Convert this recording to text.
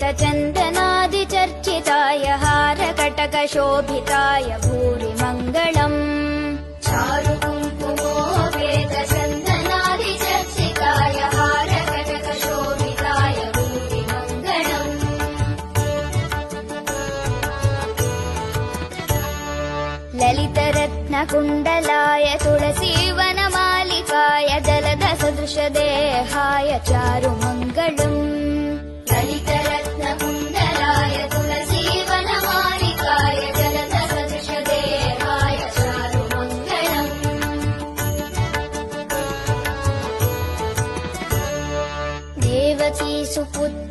चन्दनादिचर्चिताय हारकटकशोभिताय भूरि मङ्गलम्। चारुकुङ्कुमोपेतचन्दनादिचर्चिताय हारकटकशोभिताय भूरि मङ्गलम्। ललितरत्नकुण्डलाय तुलसीवनमालिकाय जलदसदृशदेहाय चारुमङ्गलम्। ललितरत्नकुण्डलाय तुलसीवनमालिकाय जलदसदृशदेहाय चारुमङ्गलम्। देवकी सुपुत्र